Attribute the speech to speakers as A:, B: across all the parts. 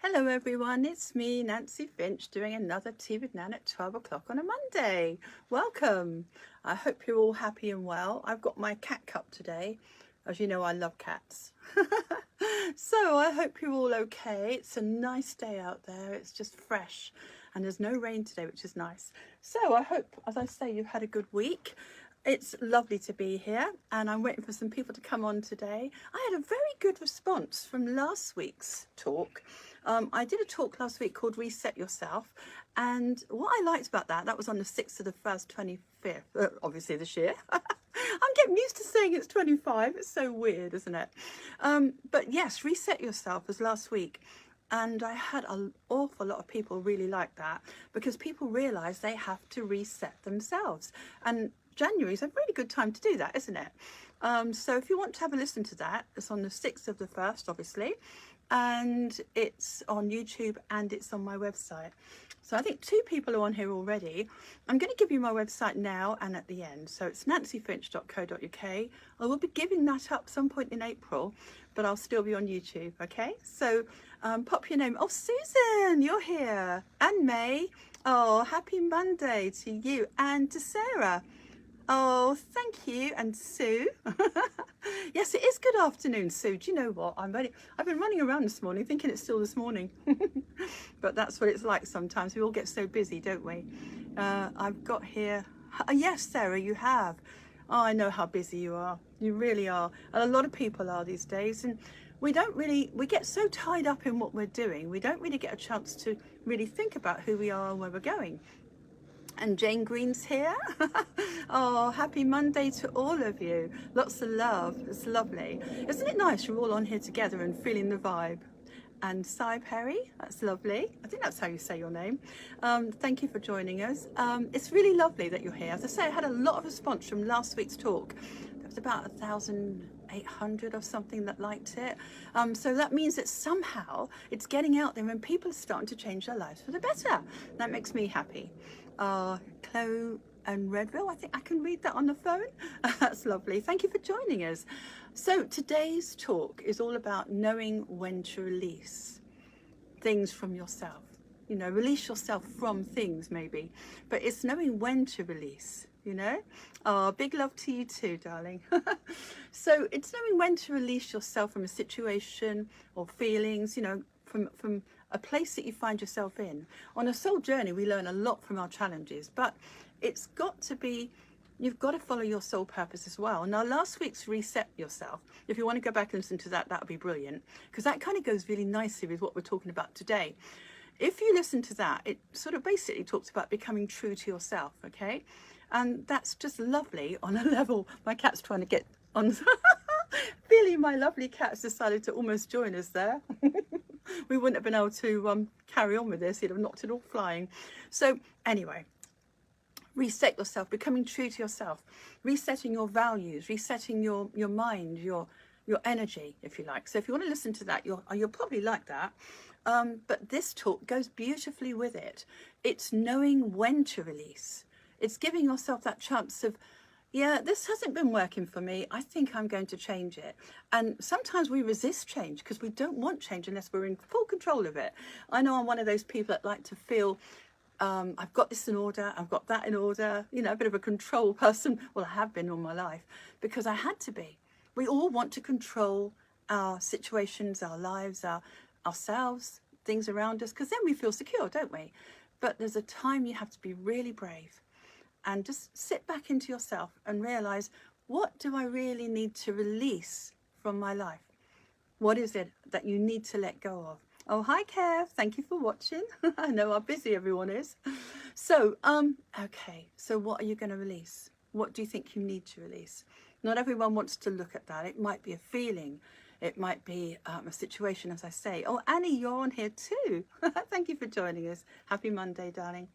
A: Hello everyone, it's me, Nancy Finch, doing another Tea with Nan at 12 o'clock on a Monday. Welcome. I hope you're all happy and well. I've got my cat cup today. As you know, I love cats. So I hope you're all okay. It's a nice day out there. It's just fresh and there's no rain today, which is nice. So I hope, as I say, you've had a good week. It's lovely to be here and I'm waiting for some people to come on today. I had a very good response from last week's talk. I did a talk last week called Reset Yourself, and what I liked about that was on the 6th of the 1st, 25th, obviously this year. I'm getting used to saying it's 25. It's so weird, isn't it? But yes, Reset Yourself was last week. And I had an awful lot of people really like that because people realise they have to reset themselves. And January is a really good time to do that, isn't it? So if you want to have a listen to that, it's on the 6th of the 1st, obviously. And it's on YouTube and it's on my website. So I think 2 people are on here already. I'm going to give you my website now and at the end. So it's nancyfinch.co.uk. I will be giving that up some point in April, but I'll still be on YouTube, okay? So pop your name. Oh, Susan, you're here. And May. Oh, happy Monday to you and to Sarah. Oh, thank you. And Sue. Yes, it is good afternoon, Sue. Do you know what? I've been running around this morning thinking it's still this morning. But that's what it's like sometimes. We all get so busy, don't we? I've got here. Yes, Sarah, you have. Oh, I know how busy you are. You really are. And a lot of people are these days. And we get so tied up in what we're doing. We don't really get a chance to really think about who we are and where we're going. And Jane Green's here. Oh, happy Monday to all of you. Lots of love. It's lovely. Isn't it nice we're all on here together and feeling the vibe? And Cy Perry, that's lovely. I think that's how you say your name. Thank you for joining us. It's really lovely that you're here. As I say, I had a lot of response from last week's talk. There was about 1,800 or something that liked it. So that means that somehow it's getting out there and people are starting to change their lives for the better. That makes me happy. Chloe and Redville, I think I can read that on the phone. That's lovely. Thank you for joining us. So today's talk is all about knowing when to release things from yourself. You know, release yourself from things maybe, but it's knowing when to release, you know. Oh, big love to you too, darling. So it's knowing when to release yourself from a situation or feelings, you know, from a place that you find yourself in. On a soul journey, we learn a lot from our challenges, but it's got to be, you've got to follow your soul purpose as well. Now, last week's Reset Yourself, if you want to go back and listen to that, that would be brilliant, because that kind of goes really nicely with what we're talking about today. If you listen to that, it sort of basically talks about becoming true to yourself, okay? And that's just lovely on a level. My cat's trying to get on. Billy, my lovely cat, has decided to almost join us there. We wouldn't have been able to carry on with this. He'd have knocked it all flying. So anyway, reset yourself, becoming true to yourself, resetting your values, resetting your mind, your energy, if you like. So if you want to listen to that, you'll probably like that. But this talk goes beautifully with it. It's knowing when to release. It's giving yourself that chance of, yeah, this hasn't been working for me. I think I'm going to change it. And sometimes we resist change because we don't want change unless we're in full control of it. I know I'm one of those people that like to feel, I've got this in order, I've got that in order, you know, a bit of a control person. Well, I have been all my life because I had to be. We all want to control our situations, our lives, ourselves, things around us, because then we feel secure, don't we? But there's a time you have to be really brave and just sit back into yourself and realize, what do I really need to release from my life? What is it that you need to let go of? Oh, hi, Kev. Thank you for watching. I know how busy everyone is. So, okay. So what are you going to release? What do you think you need to release? Not everyone wants to look at that. It might be a feeling. It might be a situation, as I say. Oh, Annie, you're on here too. Thank you for joining us. Happy Monday, darling.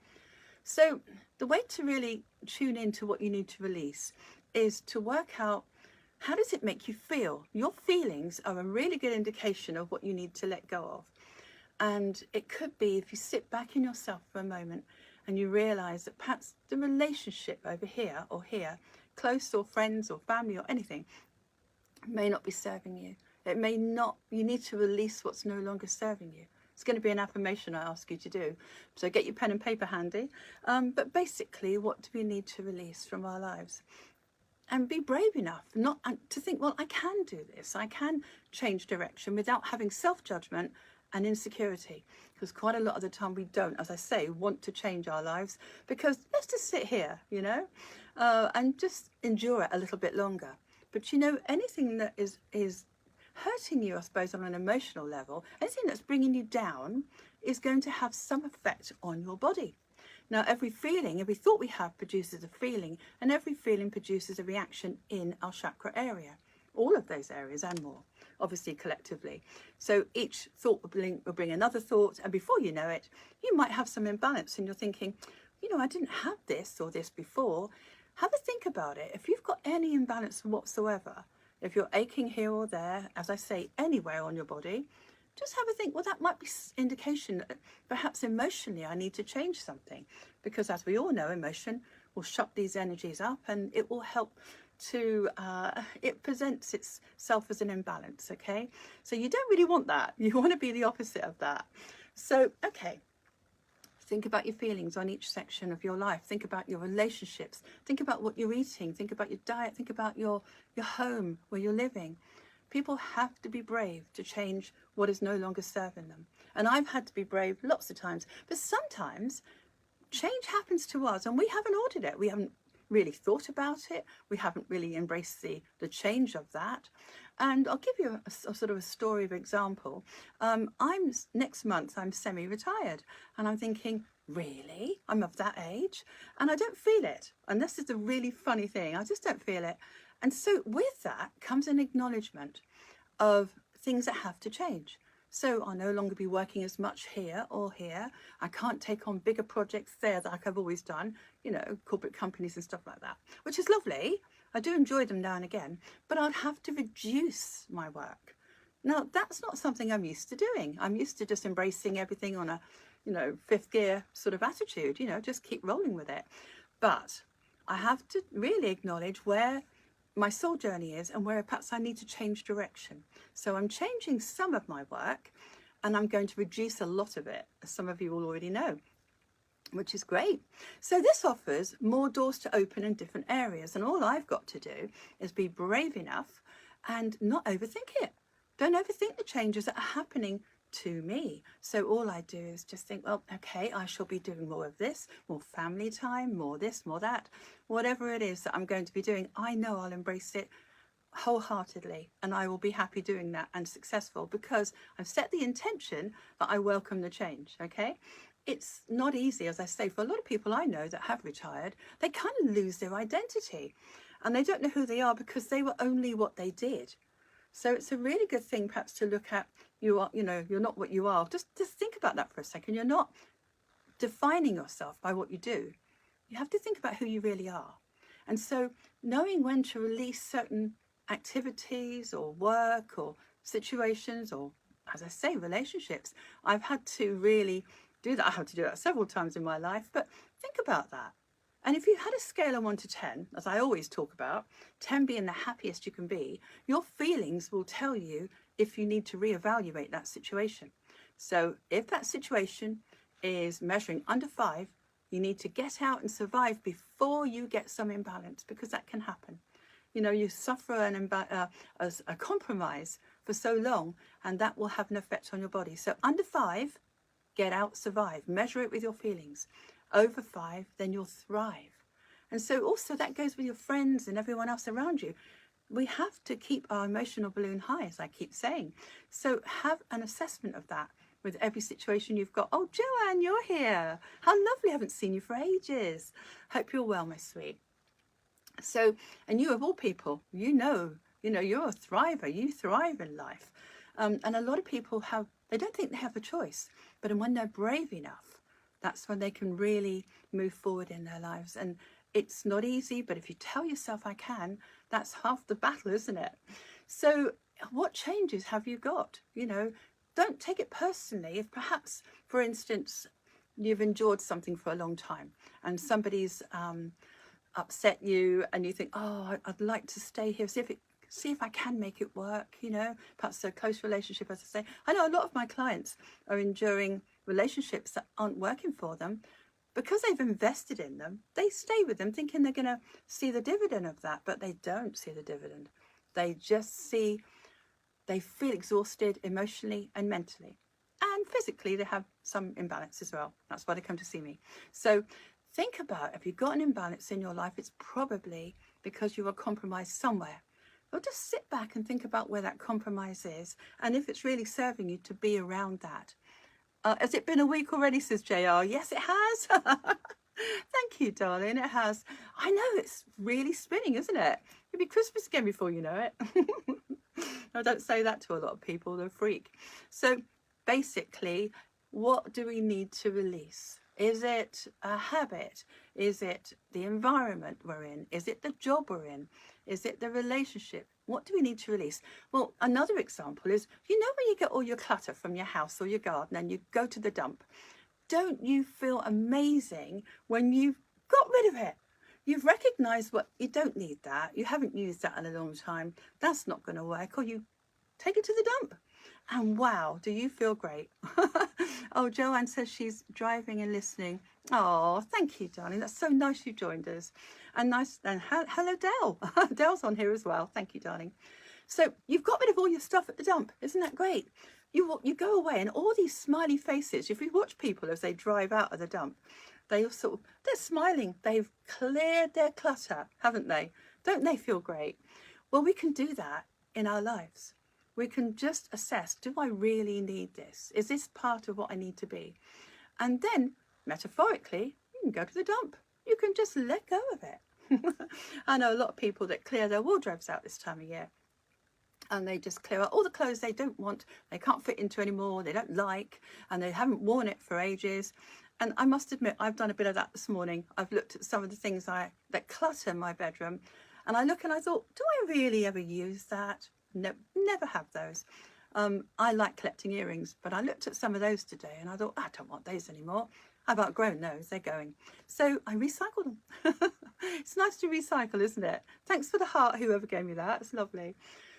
A: So the way to really tune into what you need to release is to work out, how does it make you feel? Your feelings are a really good indication of what you need to let go of. And it could be if you sit back in yourself for a moment and you realize that perhaps the relationship over here or here, close or friends or family or anything, may not be serving you. It may not, you need to release what's no longer serving you. It's going to be an affirmation I ask you to do. So get your pen and paper handy. But basically, what do we need to release from our lives? And be brave enough not to think, well, I can do this. I can change direction without having self-judgment and insecurity. Because quite a lot of the time we don't, as I say, want to change our lives because let's just sit here, you know, and just endure it a little bit longer. But, you know, anything that is hurting you, I suppose, on an emotional level, anything that's bringing you down is going to have some effect on your body. Now, every feeling, every thought we have produces a feeling, and every feeling produces a reaction in our chakra area. All of those areas and more, obviously collectively. So each thought will bring another thought, and before you know it, you might have some imbalance and you're thinking, you know, I didn't have this or this before. Have a think about it. If you've got any imbalance whatsoever, if you're aching here or there, as I say, anywhere on your body, just have a think, well, that might be indication that perhaps emotionally I need to change something. Because as we all know, emotion will shut these energies up and it will help to, it presents itself as an imbalance, okay? So you don't really want that. You want to be the opposite of that. So, okay. Think about your feelings on each section of your life. Think about your relationships. Think about what you're eating. Think about your diet. Think about your home where you're living. People have to be brave to change what is no longer serving them. And I've had to be brave lots of times. But sometimes change happens to us and we haven't ordered it. We haven't really thought about it. We haven't really embraced the change of that. And I'll give you a sort of a story of example. Next month, I'm semi-retired and I'm thinking, really? I'm of that age and I don't feel it. And this is the really funny thing. I just don't feel it. And so with that comes an acknowledgement of things that have to change. So I'll no longer be working as much here or here. I can't take on bigger projects there like I've always done, you know, corporate companies and stuff like that, which is lovely. I do enjoy them now and again, but I'd have to reduce my work. Now, that's not something I'm used to doing. I'm used to just embracing everything on a, you know, fifth gear sort of attitude, you know, just keep rolling with it. But I have to really acknowledge where my soul journey is and where perhaps I need to change direction. So I'm changing some of my work and I'm going to reduce a lot of it, as some of you will already know, which is great. So this offers more doors to open in different areas. And all I've got to do is be brave enough and not overthink it. Don't overthink the changes that are happening to me. So all I do is just think, well, okay, I shall be doing more of this, more family time, more this, more that, whatever it is that I'm going to be doing. I know I'll embrace it wholeheartedly and I will be happy doing that and successful because I've set the intention that I welcome the change. Okay, it's not easy, as I say. For a lot of people I know that have retired, they kind of lose their identity and they don't know who they are because they were only what they did. So it's a really good thing perhaps to look at, you are, you know, you're not what you are. Just think about that for a second. You're not defining yourself by what you do. You have to think about who you really are. And so knowing when to release certain activities or work or situations or, as I say, relationships, I've had to really do that. I had to do that several times in my life, but think about that. And if you had a scale of 1 to 10, as I always talk about, 10 being the happiest you can be, your feelings will tell you if you need to reevaluate that situation. So if that situation is measuring under 5, you need to get out and survive before you get some imbalance, because that can happen. You know, you suffer a compromise for so long, and that will have an effect on your body. So under 5, get out, survive, measure it with your feelings. Over 5, then you'll thrive. And so also that goes with your friends and everyone else around you. We have to keep our emotional balloon high, as I keep saying. So have an assessment of that with every situation you've got. Oh, Joanne, you're here. How lovely. I haven't seen you for ages. Hope you're well, my sweet. So, and you of all people, you know, you're a thriver. You thrive in life. And a lot of people they don't think they have a choice. But when they're brave enough, that's when they can really move forward in their lives. And it's not easy, but if you tell yourself I can, that's half the battle, isn't it? So what changes have you got? You know, don't take it personally. If perhaps, for instance, you've endured something for a long time and somebody's upset you and you think, oh, I'd like to stay here, see if it see if I can make it work, you know, perhaps a close relationship, as I say. I know a lot of my clients are enduring relationships that aren't working for them because they've invested in them. They stay with them thinking they're going to see the dividend of that, but they don't see the dividend. They just see, they feel exhausted emotionally and mentally. And physically, they have some imbalance as well. That's why they come to see me. So think about, if you've got an imbalance in your life, it's probably because you are compromised somewhere. Or just sit back and think about where that compromise is, and if it's really serving you to be around that. Has it been a week already, says JR? Yes, it has. Thank you, darling. It has. I know, it's really spinning, isn't it? It'll be Christmas again before you know it. I don't say that to a lot of people. They're a freak. So basically, what do we need to release? Is it a habit? Is it the environment we're in? Is it the job we're in? Is it the relationship? What do we need to release? Well, another example is, you know, when you get all your clutter from your house or your garden and you go to the dump, don't you feel amazing when you've got rid of it? You've recognized what you don't need, that you haven't used that in a long time, that's not going to work, or you take it to the dump and wow, do you feel great? Oh, Joanne says she's driving and listening. Oh, thank you, darling. That's so nice you joined us. And nice. And hello, Dell. Dell's on here as well. Thank you, darling. So you've got rid of all your stuff at the dump. Isn't that great? You go away and all these smiley faces. If you watch people as they drive out of the dump, they're smiling. They've cleared their clutter, haven't they? Don't they feel great? Well, we can do that in our lives. We can just assess, do I really need this? Is this part of what I need to be? And then, metaphorically, you can go to the dump. You can just let go of it. I know a lot of people that clear their wardrobes out this time of year. And they just clear out all the clothes they don't want, they can't fit into anymore, they don't like, and they haven't worn it for ages. And I must admit, I've done a bit of that this morning. I've looked at some of the things that clutter my bedroom. And I look and I thought, do I really ever use that? No, never have those. I like collecting earrings, but I looked at some of those today and I thought, I don't want those anymore. I've outgrown those, they're going. So I recycled them. It's nice to recycle, isn't it? Thanks for the heart, whoever gave me that. It's lovely.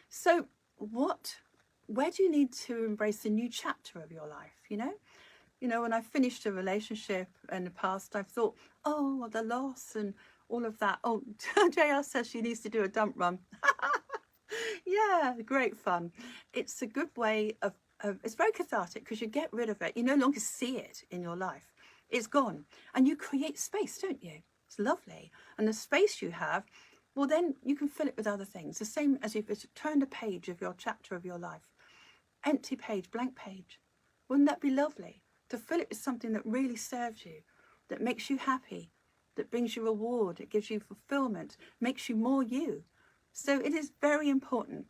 A: So where do you need to embrace a new chapter of your life, you know, when I finished a relationship in the past, I've thought, oh, the loss and all of that. Oh, JR says she needs to do a dump run. Yeah, great fun. It's a good way of it's very cathartic because you get rid of it. You no longer see it in your life. It's gone. And you create space, don't you? It's lovely. And the space you have, well, then you can fill it with other things. The same as if you turned a page of your chapter of your life. Empty page, blank page. Wouldn't that be lovely? To fill it with something that really serves you, that makes you happy, that brings you reward, it gives you fulfillment, makes you more you. So it is very important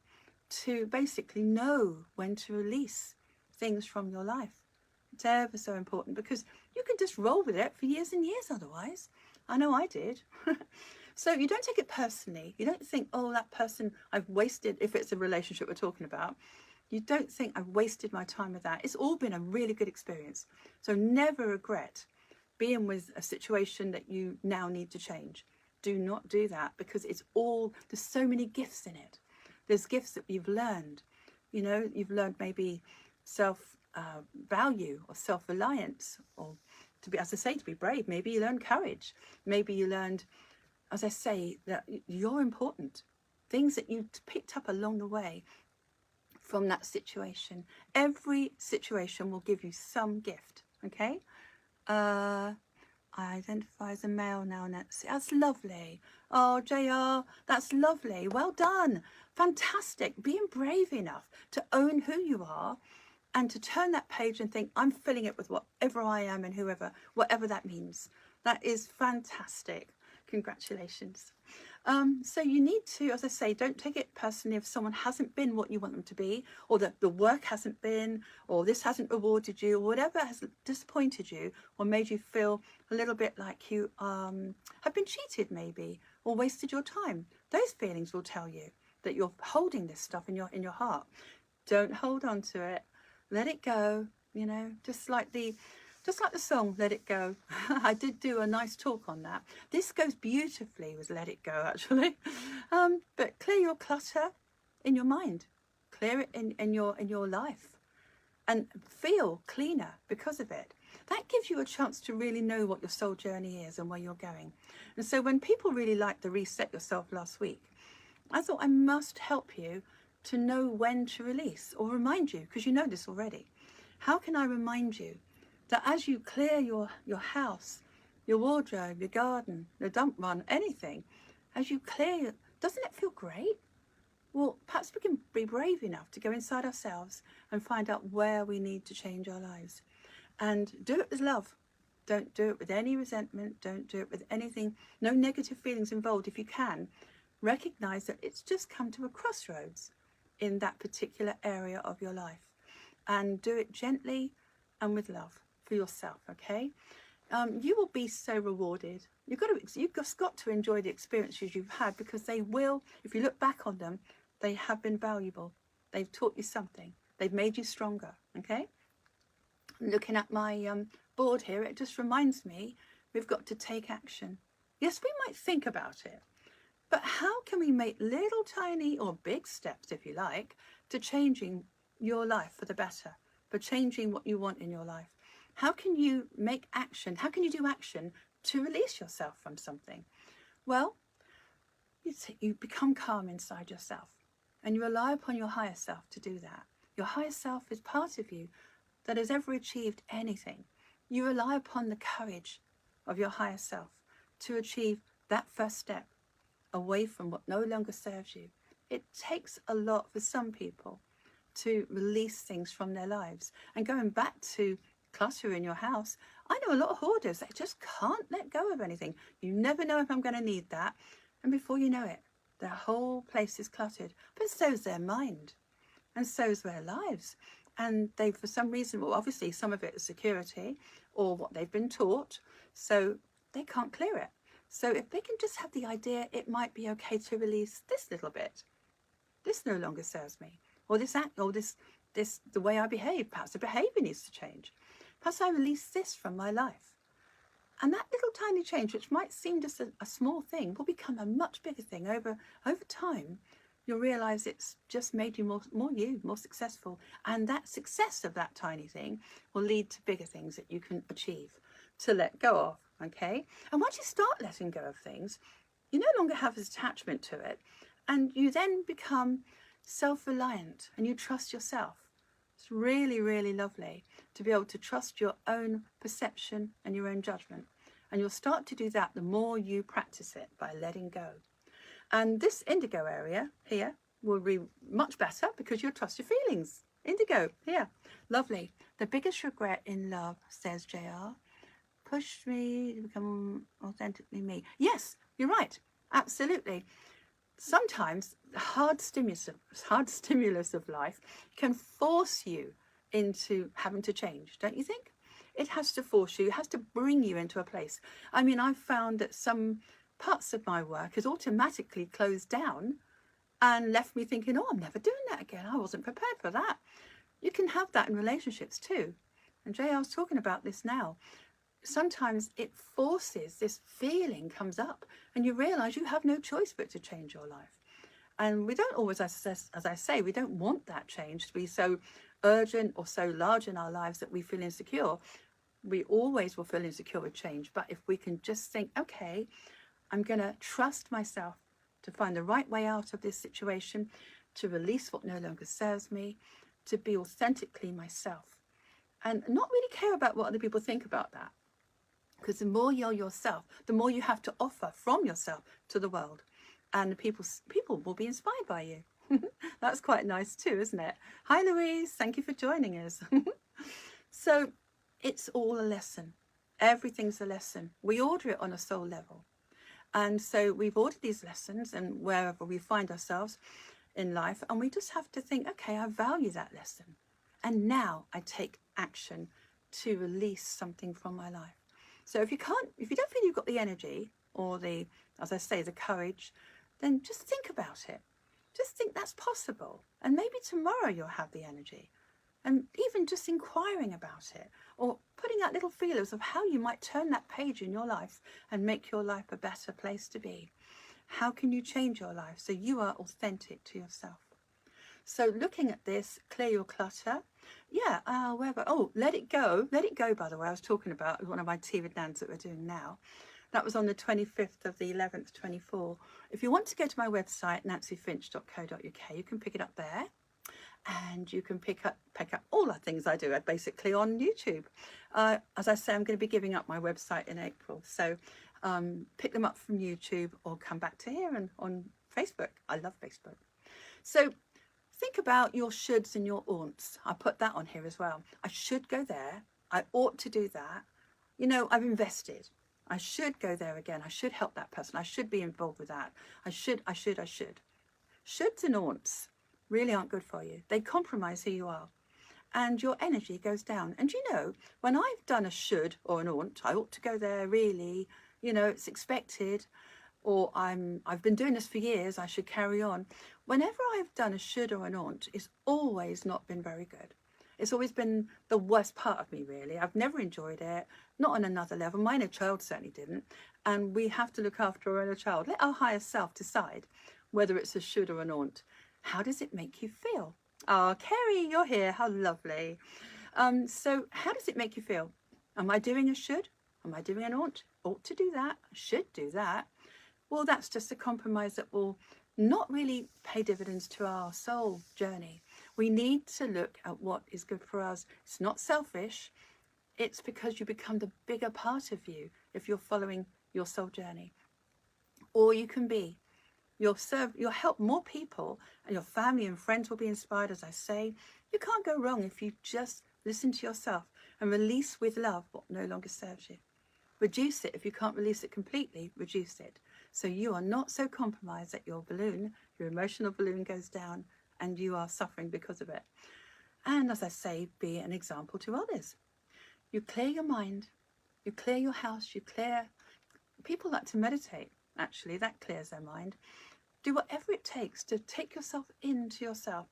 A: to basically know when to release things from your life. It's ever so important because you can just roll with it for years and years otherwise. I know I did. So you don't take it personally. You don't think, oh, that person I've wasted, if it's a relationship we're talking about. You don't think I've wasted my time with that. It's all been a really good experience. So never regret being with a situation that you now need to change. Do not do that because it's all, there's so many gifts in it. There's gifts that you've learned. You know, you've learned maybe self-value or self-reliance, or to be, as I say, to be brave. Maybe you learned courage. Maybe you learned, as I say, that you're important. Things that you picked up along the way from that situation. Every situation will give you some gift, okay? I identify as a male now, Nancy. That's lovely. Oh, JR, that's lovely. Well done. Fantastic. Being brave enough to own who you are and to turn that page and think, I'm filling it with whatever I am and whatever that means. That is fantastic. Congratulations. So you need to, as I say, don't take it personally if someone hasn't been what you want them to be, or that the work hasn't been, or this hasn't rewarded you, or whatever has disappointed you or made you feel a little bit like you have been cheated maybe, or wasted your time. Those feelings will tell you that you're holding this stuff in your heart. Don't hold on to it. Let it go, you know, just like the song, Let It Go. I did do a nice talk on that. This goes beautifully with Let It Go, actually. But clear your clutter, in your mind, clear it in your life, and feel cleaner because of it. That gives you a chance to really know what your soul journey is and where you're going. And so when people really liked the Reset Yourself last week, I thought I must help you to know when to release, or remind you, because you know this already. How can I remind you that as you clear your house, your wardrobe, your garden, the dump run, anything, as you clear, doesn't it feel great? Well, perhaps we can be brave enough to go inside ourselves and find out where we need to change our lives. And do it with love. Don't do it with any resentment. Don't do it with anything, no negative feelings involved. If you can, recognize that it's just come to a crossroads in that particular area of your life. And do it gently and with love for yourself, okay? You will be so rewarded. You've just got to enjoy the experiences you've had, because they will, if you look back on them, they have been valuable. They've taught you something. They've made you stronger, okay? Looking at my board here, it just reminds me we've got to take action. Yes, we might think about it, but how can we make little tiny or big steps, if you like, to changing your life for the better, for changing what you want in your life? How can you make action? How can you do action to release yourself from something? Well, you become calm inside yourself, and you rely upon your higher self to do that. Your higher self is part of you that has ever achieved anything. You rely upon the courage of your higher self to achieve that first step away from what no longer serves you. It takes a lot for some people to release things from their lives. And going back to clutter in your house, I know a lot of hoarders, they just can't let go of anything. You never know if I'm going to need that. And before you know it, their whole place is cluttered. But so's their mind, and so's their lives. And they, for some reason, well, obviously some of it is security or what they've been taught, so they can't clear it. So if they can just have the idea, it might be okay to release this little bit. This no longer serves me. Or this act, or this the way I behave, perhaps the behavior needs to change. Perhaps I release this from my life. And that little tiny change, which might seem just a small thing, will become a much bigger thing over time. You'll realize it's just made you more successful. And that success of that tiny thing will lead to bigger things that you can achieve to let go of, okay? And once you start letting go of things, you no longer have this attachment to it. And you then become self-reliant and you trust yourself. It's really, really lovely to be able to trust your own perception and your own judgment. And you'll start to do that the more you practice it by letting go. And this indigo area here will be much better because you'll trust your feelings. Indigo, here, lovely. The biggest regret in love, says JR, pushed me to become authentically me. Yes, you're right, absolutely. Sometimes the hard stimulus of life can force you into having to change, don't you think? It has to force you, it has to bring you into a place. I mean, I've found that some parts of my work has automatically closed down and left me thinking, oh, I'm never doing that again. I wasn't prepared for that. You can have that in relationships too. And JR's talking about this now. Sometimes it forces, this feeling comes up and you realize you have no choice but to change your life. And we don't always, as I say, we don't want that change to be so urgent or so large in our lives that we feel insecure. We always will feel insecure with change. But if we can just think, okay, I'm going to trust myself to find the right way out of this situation, to release what no longer serves me, to be authentically myself, and not really care about what other people think about that. Because the more you're yourself, the more you have to offer from yourself to the world. And people will be inspired by you. That's quite nice too, isn't it? Hi, Louise. Thank you for joining us. So it's all a lesson. Everything's a lesson. We order it on a soul level. And so we've ordered these lessons, and wherever we find ourselves in life, and we just have to think, okay, I value that lesson. And now I take action to release something from my life. So if you don't feel you've got the energy or the, as I say, the courage, then just think about it. Just think that's possible. And maybe tomorrow you'll have the energy. And even just inquiring about it, or putting out little feelers of how you might turn that page in your life and make your life a better place to be. How can you change your life so you are authentic to yourself? So looking at this, clear your clutter. Yeah, wherever. Oh, let it go. Let it go, by the way, I was talking about one of my tea with Nans that we're doing now. That was on the 25th of the 11th, 24. If you want to go to my website, nancyfinch.co.uk, you can pick it up there. And you can pick up all the things I do basically on YouTube. As I say, I'm going to be giving up my website in April. So pick them up from YouTube or come back to here and on Facebook. I love Facebook. So think about your shoulds and your ought's. I put that on here as well. I should go there. I ought to do that. You know, I've invested. I should go there again. I should help that person. I should be involved with that. I should. Shoulds and ought's really aren't good for you. They compromise who you are. And your energy goes down. And you know, when I've done a should or an ought, I ought to go there really, you know, it's expected, or I've been doing this for years, I should carry on. Whenever I've done a should or an ought, it's always not been very good. It's always been the worst part of me, really. I've never enjoyed it, not on another level. My inner child certainly didn't. And we have to look after our inner child. Let our higher self decide whether it's a should or an ought. How does it make you feel? Oh, Kerry, you're here. How lovely. So how does it make you feel? Am I doing a should? Am I doing an ought? Ought to do that. Should do that. Well, that's just a compromise that will not really pay dividends to our soul journey. We need to look at what is good for us. It's not selfish. It's because you become the bigger part of you if you're following your soul journey. Or you can be. You'll help more people, and your family and friends will be inspired, as I say. You can't go wrong if you just listen to yourself and release with love what no longer serves you. Reduce it. If you can't release it completely, reduce it. So you are not so compromised that your balloon, your emotional balloon, goes down and you are suffering because of it. And as I say, be an example to others. You clear your mind, you clear your house, people like to meditate, actually, that clears their mind. Do whatever it takes to take yourself into yourself,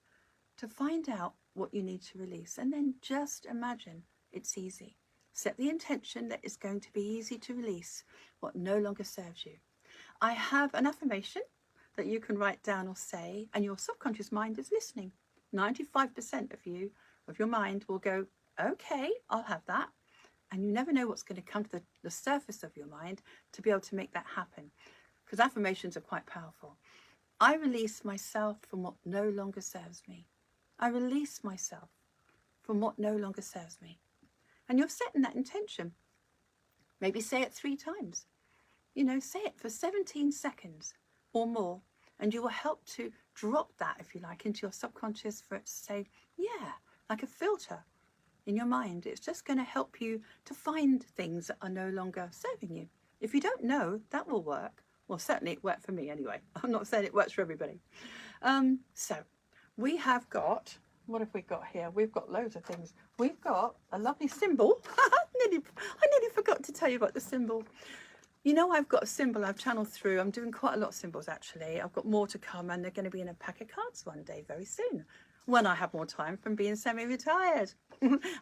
A: to find out what you need to release, and then just imagine it's easy. Set the intention that it's going to be easy to release what no longer serves you. I have an affirmation that you can write down or say, and your subconscious mind is listening. 95% of your mind will go, okay, I'll have that. And you never know what's going to come to the surface of your mind to be able to make that happen. Because affirmations are quite powerful. I release myself from what no longer serves me. I release myself from what no longer serves me. And you're setting that intention. Maybe say it 3 times. You know, say it for 17 seconds or more. And you will help to drop that, if you like, into your subconscious for it to say, yeah, like a filter in your mind. It's just going to help you to find things that are no longer serving you. If you don't know, that will work. Well, certainly it worked for me anyway. I'm not saying it works for everybody. So we have got, what have we got here? We've got loads of things. We've got a lovely symbol. I nearly forgot to tell you about the symbol. You know, I've got a symbol I've channeled through. I'm doing quite a lot of symbols, actually. I've got more to come, and they're going to be in a pack of cards one day very soon, when I have more time from being semi-retired.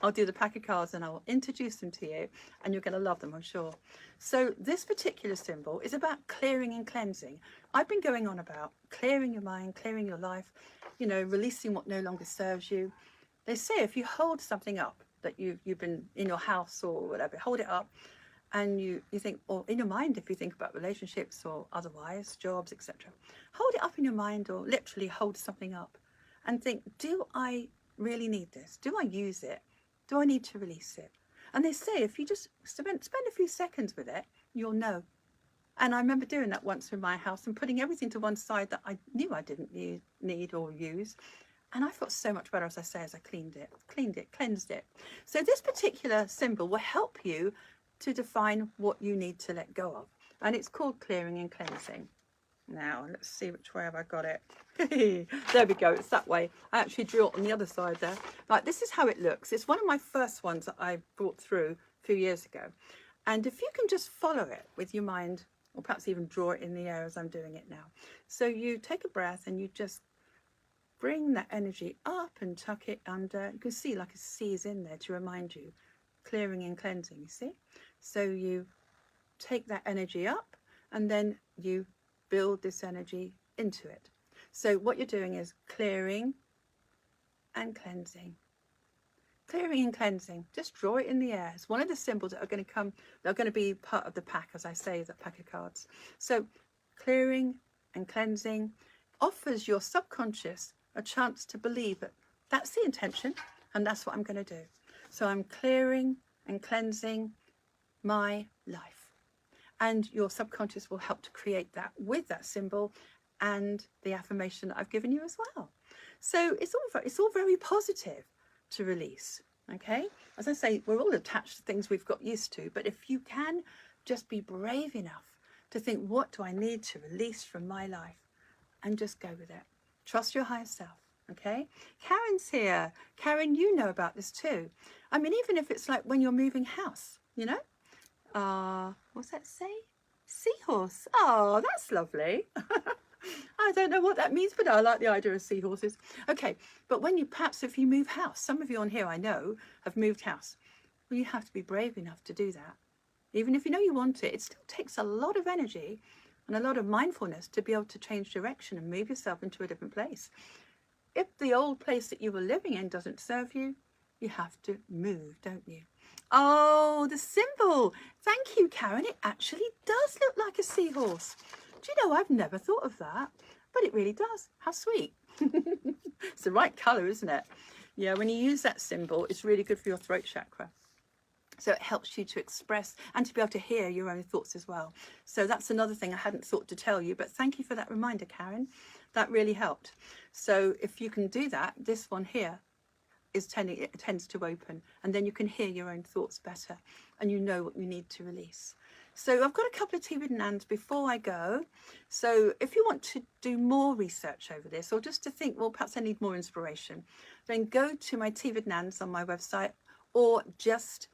A: I'll do the pack of cards and I'll introduce them to you, and you're going to love them, I'm sure. So this particular symbol is about clearing and cleansing. I've been going on about clearing your mind, clearing your life, you know, releasing what no longer serves you. They say if you hold something up that you've been in your house or whatever, hold it up, and you think, or in your mind, if you think about relationships or otherwise, jobs, etc., hold it up in your mind, or literally hold something up and think, do I really need this? Do I use it? Do I need to release it? And they say if you just spend a few seconds with it, you'll know. And I remember doing that once in my house and putting everything to one side that I knew I didn't need or use. And I felt so much better, as I say, as I cleansed it. So this particular symbol will help you to define what you need to let go of. And it's called clearing and cleansing. Now, let's see which way have I got it. There we go, it's that way. I actually drew it on the other side there. Like, this is how it looks. It's one of my first ones that I brought through a few years ago. And if you can just follow it with your mind, or perhaps even draw it in the air as I'm doing it now. So you take a breath and you just bring that energy up and tuck it under. You can see like a C is in there to remind you. Clearing and cleansing, you see? So you take that energy up and then you build this energy into it. So what you're doing is clearing and cleansing. Clearing and cleansing. Just draw it in the air. It's one of the symbols that are going to come, that are going to be part of the pack, as I say, the pack of cards. So clearing and cleansing offers your subconscious a chance to believe that that's the intention and that's what I'm going to do. So I'm clearing and cleansing my life. And your subconscious will help to create that with that symbol and the affirmation that I've given you as well. So it's all very positive to release. Okay, as I say, we're all attached to things we've got used to, but if you can just be brave enough to think, what do I need to release from my life, and just go with it. Trust your higher self. Okay, Karen's here. Karen, you know about this too. I mean, even if it's like when you're moving house, you know, what's that say? Seahorse. Oh, that's lovely. I don't know what that means, but I like the idea of seahorses. Okay, but when you, perhaps if you move house, some of you on here I know have moved house. Well, you have to be brave enough to do that. Even if you know you want it, it still takes a lot of energy and a lot of mindfulness to be able to change direction and move yourself into a different place. If the old place that you were living in doesn't serve you, you have to move, don't you? Oh, the symbol. Thank you, Karen. It actually does look like a seahorse. Do you know, I've never thought of that, but it really does. How sweet. It's the right colour, isn't it? Yeah, when you use that symbol, it's really good for your throat chakra. So it helps you to express and to be able to hear your own thoughts as well. So that's another thing I hadn't thought to tell you, but thank you for that reminder, Karen. That really helped. So if you can do that, this one here is it tends to open, and then you can hear your own thoughts better and you know what you need to release. So I've got a couple of tea with Nans before I go. So if you want to do more research over this, or just to think, well, perhaps I need more inspiration, then go to my Tea with Nans on my website, or just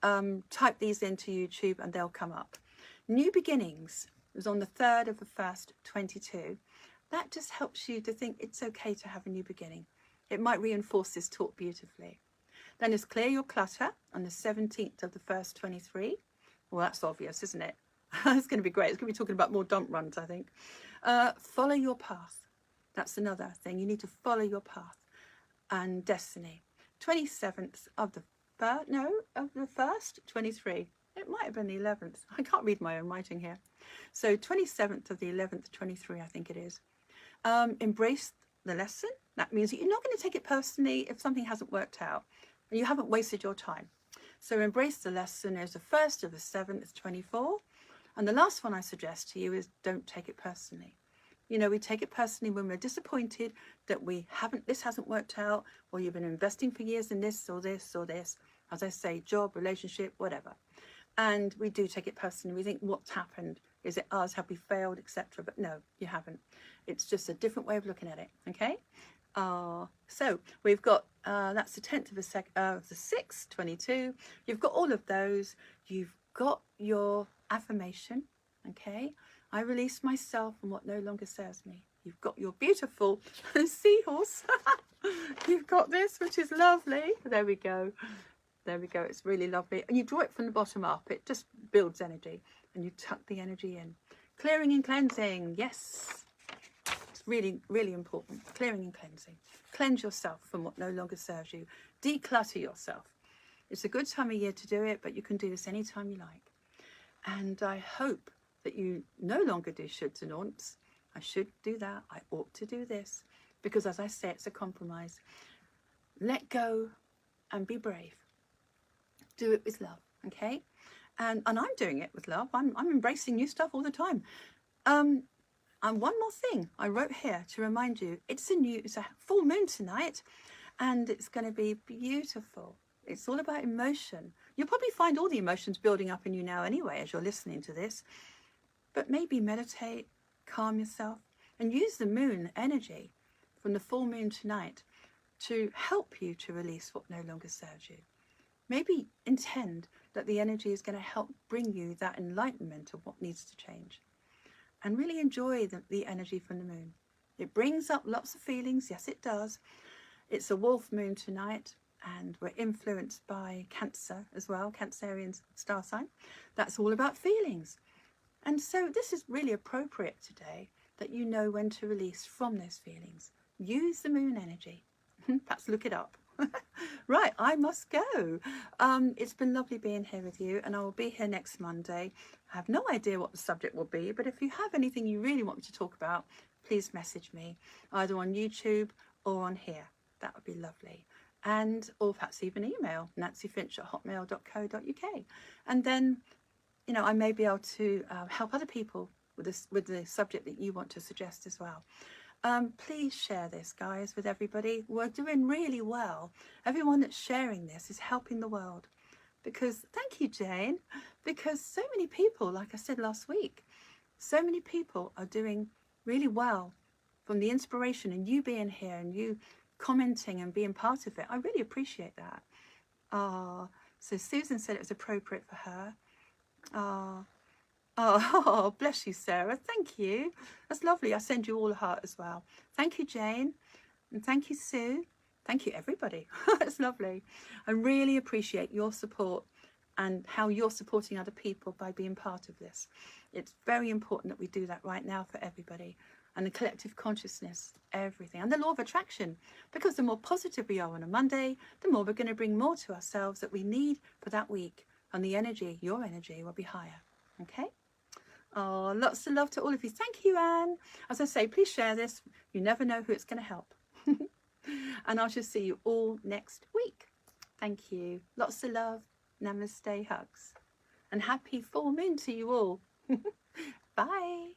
A: type these into YouTube and they'll come up. New Beginnings was on the 3rd of the 1st, 22. That just helps you to think it's okay to have a new beginning. It might reinforce this talk beautifully. Then is Clear Your Clutter on the 17th of the 1st, 23. Well, that's obvious, isn't it? It's going to be great. It's going to be talking about more dump runs, I think. Follow Your Path. That's another thing. You need to follow your path. And Destiny. 27th of the of the 1st, 23. It might have been the 11th. I can't read my own writing here. So 27th of the 11th, 23, I think it is. Embrace the lesson. That means that you're not going to take it personally if something hasn't worked out and you haven't wasted your time. So embrace the lesson is the 1st of the 7th, 24. And the last one I suggest to you is don't take it personally. You know, we take it personally when we're disappointed that this hasn't worked out, or you've been investing for years in this or this or this. As I say, job, relationship, whatever. And we do take it personally. We think, what's happened? Is it us? Have we failed, etc.? But no, you haven't. It's just a different way of looking at it, okay? So we've got, that's the 10th of the 6th, 22. You've got all of those. You've got your affirmation, okay? I release myself from what no longer serves me. You've got your beautiful seahorse. You've got this, which is lovely. There we go. There we go. It's really lovely. And you draw it from the bottom up. It just builds energy. And you tuck the energy in. Clearing and cleansing. Yes. It's really, really important. Clearing and cleansing. Cleanse yourself from what no longer serves you. Declutter yourself. It's a good time of year to do it, but you can do this anytime you like. And I hope that you no longer do shoulds and ought's. I should do that. I ought to do this. Because as I say, it's a compromise. Let go and be brave. Do it with love, okay? And I'm doing it with love. I'm embracing new stuff all the time. And one more thing I wrote here to remind you, it's a full moon tonight, and it's going to be beautiful. It's all about emotion. You'll probably find all the emotions building up in you now anyway as you're listening to this. But maybe meditate, calm yourself, and use the moon energy from the full moon tonight to help you to release what no longer serves you. Maybe intend that the energy is going to help bring you that enlightenment of what needs to change. And really enjoy the energy from the moon. It brings up lots of feelings. Yes, it does. It's a wolf moon tonight, and we're influenced by Cancer as well, Cancerian star sign. That's all about feelings. And so this is really appropriate today that you know when to release from those feelings. Use the moon energy. Perhaps look it up. Right, I must go. It's been lovely being here with you, and I will be here next Monday. I have no idea what the subject will be, but if you have anything you really want me to talk about, please message me either on YouTube or on here. That would be lovely. And or perhaps even email nancyfinch@hotmail.co.uk, and then I may be able to help other people with the subject that you want to suggest as well. Please share this, guys, with everybody. We're doing really well. Everyone that's sharing this is helping the world. Because, thank you, Jane, because so many people, like I said last week, so many people are doing really well from the inspiration and you being here and you commenting and being part of it. I really appreciate that. So Susan said it was appropriate for her. Oh, bless you, Sarah. Thank you. That's lovely. I send you all a heart as well. Thank you, Jane. And thank you, Sue. Thank you, everybody. It's lovely. I really appreciate your support and how you're supporting other people by being part of this. It's very important that we do that right now for everybody. And the collective consciousness, everything. And the law of attraction. Because the more positive we are on a Monday, the more we're going to bring more to ourselves that we need for that week. And the energy, your energy, will be higher. Okay? Oh, lots of love to all of you. Thank you, Anne. As I say, please share this. You never know who it's going to help. And I shall see you all next week. Thank you. Lots of love. Namaste, hugs. And happy full moon to you all. Bye.